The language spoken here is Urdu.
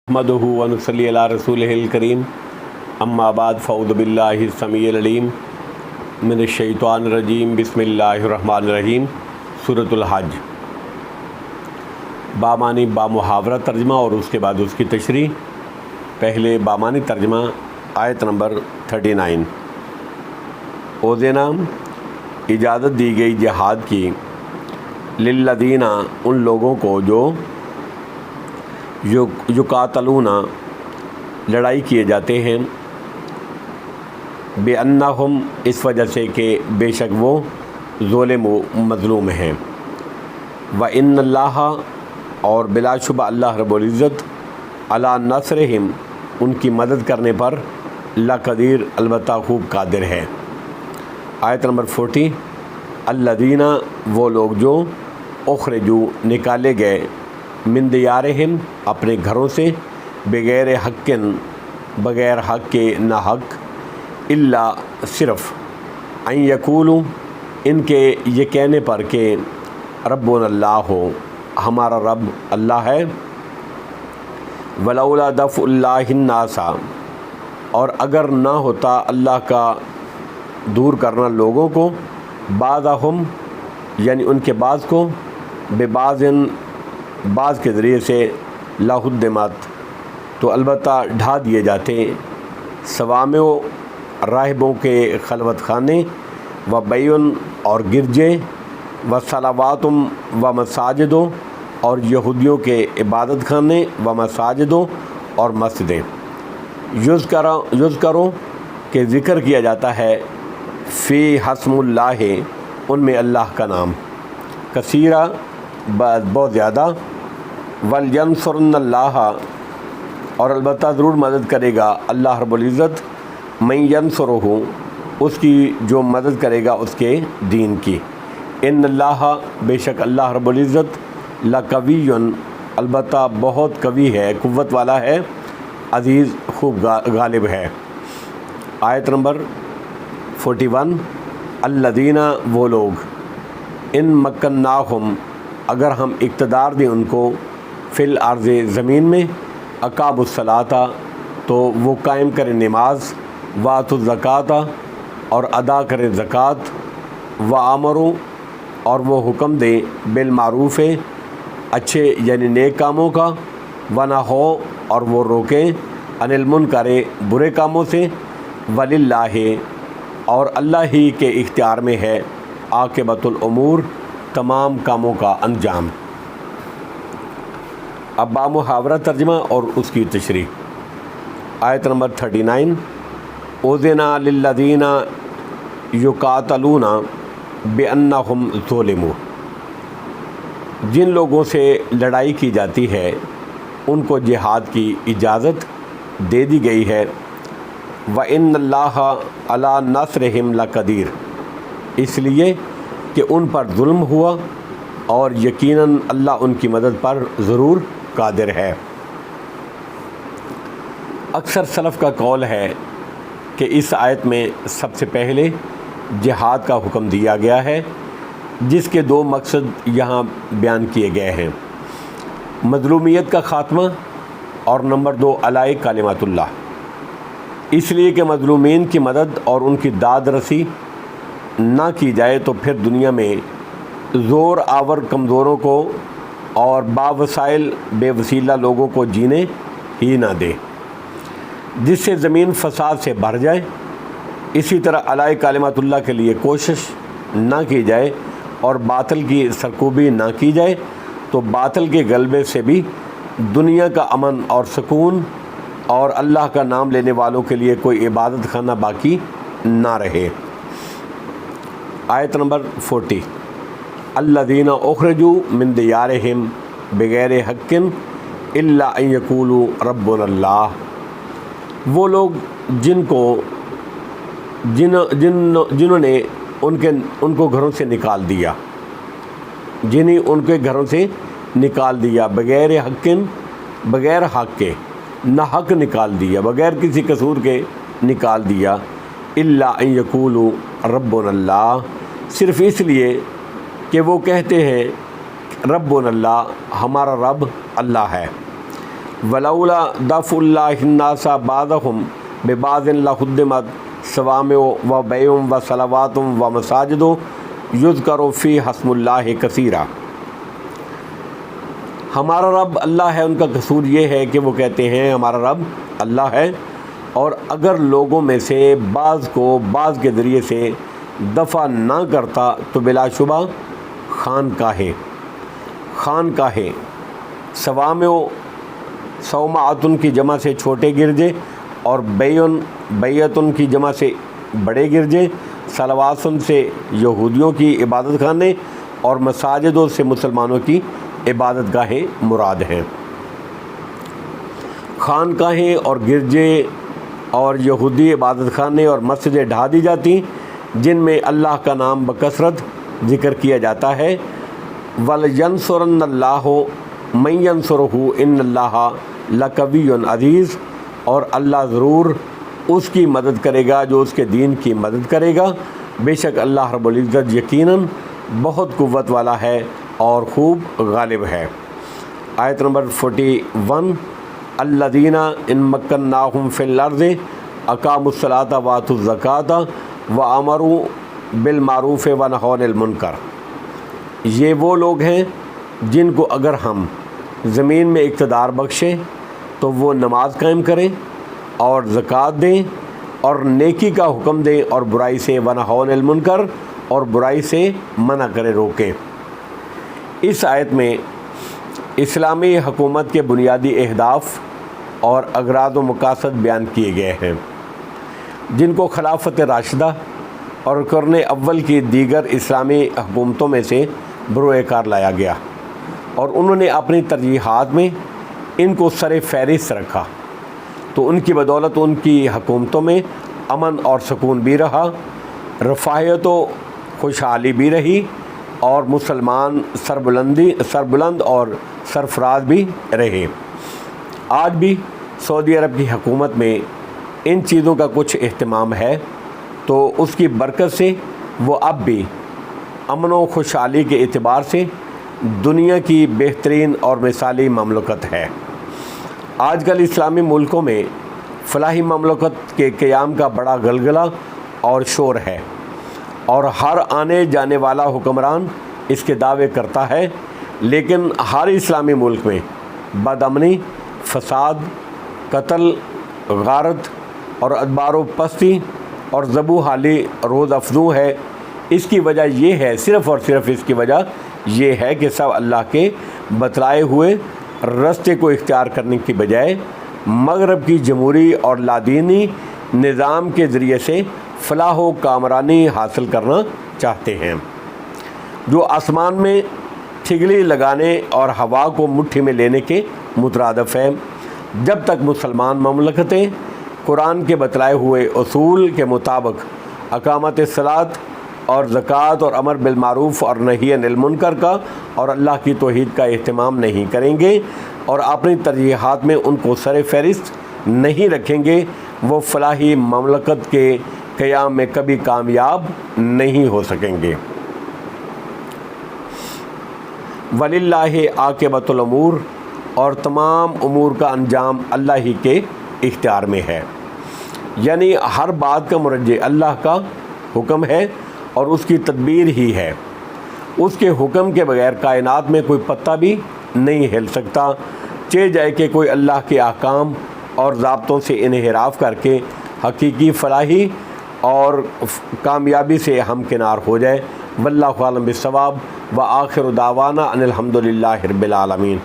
نحمدہ ونصلی علی رسولہ الکریم اما بعد فاعوذ باللہ السمیع العلیم من الشیطان الرجیم بسم اللہ الرحمن الرحیم سورۃ الحج بامانی بامحاورہ ترجمہ اور اس کے بعد اس کی تشریح۔ پہلے بامانی ترجمہ آیت نمبر 39۔ اوذنا اجازت دی گئی جہاد کی، للذین ان لوگوں کو جو یقاتلون لڑائی کیے جاتے ہیں، بِأَنَّهُمْ اس وجہ سے کہ بے شک وہ ظالم و مظلوم ہیں، وَإِنَّ اللَّهَ اور بلا شبہ اللہ رب العزت علی نصرہم ان کی مدد کرنے پر لقدیر البتہ خوب قادر ہے۔ آیت نمبر 40۔ الذین وہ لوگ جو اخرجو نکالے گئے، من دیارہم اپنے گھروں سے، بغیر حق بغیر حق کے نہ حق، الا صرف ان یقولوا ان کے یہ کہنے پر کہ ربنا اللہ ہو، ہمارا رب اللہ ہے، ولولا دفع اللہ الناس اور اگر نہ ہوتا اللہ کا دور کرنا لوگوں کو، بعضہم یعنی ان کے بعض کو، بعض کے ذریعے سے، لہدمت تو البتہ ڈھا دیے جاتے، صوامع راہبوں کے خلوت خانے، و بیون اور گرجے، و صلواتم و مساجدوں اور یہودیوں کے عبادت خانے، و مساجدوں اور مسجدیں، یذکروں کہ ذکر کیا جاتا ہے، فی حسم اللہ ان میں اللہ کا نام، کثیرہ بہت زیادہ، وَلْيَنْصُرْنَ اللَّهَ اور البتہ ضرور مدد کرے گا اللہ رب العزت، مَن يَنْصُرُهُ اس کی جو مدد کرے گا اس کے دین کی، ان اللہ بے شک اللہ رب العزت، لَقَوِيٌّ البتہ بہت قوی ہے، قوت والا ہے، عزیز خوب غالب ہے۔ آیت نمبر 41۔ الذین وہ لوگ، ان مکناہم اگر ہم اقتدار دیں ان کو، فی الارض زمین میں، اقاموا الصلاۃ تو وہ قائم کریں نماز، وآتوا الزکوٰۃ اور ادا کریں زکوٰۃ، وآمروا اور وہ حکم دیں بالمعروف اچھے یعنی نیک کاموں کا، ونہوا اور وہ روکیں عن المنکر برے کاموں سے، وللہ اور اللہ ہی کے اختیار میں ہے عاقبۃ الامور تمام کاموں کا انجام۔ اب بامحاورہ ترجمہ اور اس کی تشریح۔ آیت نمبر 39۔ اوذنا للذین یقاتلون بانہم ظلموا جن لوگوں سے لڑائی کی جاتی ہے ان کو جہاد کی اجازت دے دی گئی ہے، وَإِنَّ اللَّهَ عَلَى نَصْرِهِمْ لَقَدِيرٌ اس لیے کہ ان پر ظلم ہوا اور یقیناً اللہ ان کی مدد پر ضرور قادر ہے۔ اکثر سلف کا قول ہے کہ اس آیت میں سب سے پہلے جہاد کا حکم دیا گیا ہے، جس کے دو مقصد یہاں بیان کیے گئے ہیں، مظلومیت کا خاتمہ اور نمبر 2 علاء کلمۃ اللہ، اس لیے کہ مظلومین کی مدد اور ان کی داد رسی نہ کی جائے تو پھر دنیا میں زور آور کمزوروں کو اور باوسائل بے وسیلہ لوگوں کو جینے ہی نہ دے، جس سے زمین فساد سے بھر جائے۔ اسی طرح علاء کلمۃ اللہ کے لیے کوشش نہ کی جائے اور باطل کی سرکوبی نہ کی جائے تو باطل کے غلبے سے بھی دنیا کا امن اور سکون اور اللہ کا نام لینے والوں کے لیے کوئی عبادت خانہ باقی نہ رہے۔ آیت نمبر 40۔ الذین اخرجوا من دیارہم بغیر حق الا ان یقولوا ربنا اللہ وہ لوگ جنہوں نے ان کو گھروں سے نکال دیا، جنہیں ان کے گھروں سے نکال دیا، بغیر حق بغیر حق کے، نہ حق نکال دیا، بغیر کسی قصور کے نکال دیا، الا ان یقولوا ربنا اللہ صرف اس لیے کہ وہ کہتے ہیں ربنا اللہ ہمارا رب اللہ ہے، ولولا دفع اللہ الناس بعضهم ببعض لہدمت صوامع و بیع و صلوات و مساجد یذکر فی اسم اللہ کثیرا۔ ہمارا رب اللہ ہے، ان کا قصور یہ ہے کہ وہ کہتے ہیں ہمارا رب اللہ ہے، اور اگر لوگوں میں سے بعض کو بعض کے ذریعے سے دفع نہ کرتا تو بلا شبہ خانقاہیں صوامع صومعۃ کی جمع سے چھوٹے گرجے، اور بیعتن کی جمع سے بڑے گرجے، صلواتن سے یہودیوں کی عبادت خانے، اور مساجدوں سے مسلمانوں کی عبادت گاہیں مراد ہیں۔ خانقاہیں اور گرجے اور یہودی عبادت خانے اور مسجدیں ڈھا دی جاتی جن میں اللہ کا نام بکثرت ذکر کیا جاتا ہے۔ وَلْيَنْصُرَنَّ اللَّهُ مَن يَنْصُرُهُ إِنَّ اللَّهَ لَقَوِيٌّ عَزِيزٌ، اور اللہ ضرور اس کی مدد کرے گا جو اس کے دین کی مدد کرے گا، بے شک اللہ رب العزت یقیناً بہت قوت والا ہے اور خوب غالب ہے۔ آیت نمبر 41، الذین ان مکناہم فی الارض اقاموا الصلاۃ وآتوا الزکاۃ وامروا بالمعروف ونہوا عن المنکر۔ یہ وہ لوگ ہیں جن کو اگر ہم زمین میں اقتدار بخشیں تو وہ نماز قائم کریں اور زکوٰۃ دیں اور نیکی کا حکم دیں اور برائی سے ونہوا عن المنکر، اور برائی سے منع کریں، روکیں۔ اس آیت میں اسلامی حکومت کے بنیادی اہداف اور اغراض و مقاصد بیان کیے گئے ہیں جن کو خلافت راشدہ اور قرن اول کی دیگر اسلامی حکومتوں میں سے بروئے کار لایا گیا، اور انہوں نے اپنی ترجیحات میں ان کو سر فہرست رکھا، تو ان کی بدولت ان کی حکومتوں میں امن اور سکون بھی رہا، رفاہیت و خوشحالی بھی رہی، اور مسلمان سربلند اور سرفراز بھی رہے۔ آج بھی سعودی عرب کی حکومت میں ان چیزوں کا کچھ اہتمام ہے، تو اس کی برکت سے وہ اب بھی امن و خوشحالی کے اعتبار سے دنیا کی بہترین اور مثالی مملکت ہے۔ آج کل اسلامی ملکوں میں فلاحی مملکت کے قیام کا بڑا غلغلہ اور شور ہے، اور ہر آنے جانے والا حکمران اس کے دعوے کرتا ہے، لیکن ہر اسلامی ملک میں بد امنی، فساد، قتل، غارت اور ادبار و پستی اور ذبح حالی روز افزوں ہے۔ اس کی وجہ یہ ہے، صرف اور صرف اس کی وجہ یہ ہے کہ سب اللہ کے بتلائے ہوئے راستے کو اختیار کرنے کی بجائے مغرب کی جمہوری اور لادینی نظام کے ذریعے سے فلاح و کامرانی حاصل کرنا چاہتے ہیں، جو آسمان میں ٹھگلی لگانے اور ہوا کو مٹھی میں لینے کے مترادف ہے۔ جب تک مسلمان مملکتیں قرآن کے بتلائے ہوئے اصول کے مطابق اقامت الصلاۃ اور زکوٰۃ اور امر بالمعروف اور نہی عن المنکر کا اور اللہ کی توحید کا اہتمام نہیں کریں گے اور اپنی ترجیحات میں ان کو سر فہرست نہیں رکھیں گے، وہ فلاحی مملکت کے قیام میں کبھی کامیاب نہیں ہو سکیں گے۔ وَلِلَّهِ عَاقِبَةُ الْأُمُورِ، اور تمام امور کا انجام اللہ ہی کے اختیار میں ہے، یعنی ہر بات کا مرجع اللہ کا حکم ہے اور اس کی تدبیر ہی ہے۔ اس کے حکم کے بغیر کائنات میں کوئی پتہ بھی نہیں ہل سکتا، چاہے جائے کہ کوئی اللہ کے احکام اور ضابطوں سے انحراف کر کے حقیقی فلاحی اور کامیابی سے ہمکنار ہو جائے۔ واللہ اعلم بالصواب، وآخر دعوانا ان الحمد للہ رب العالمین۔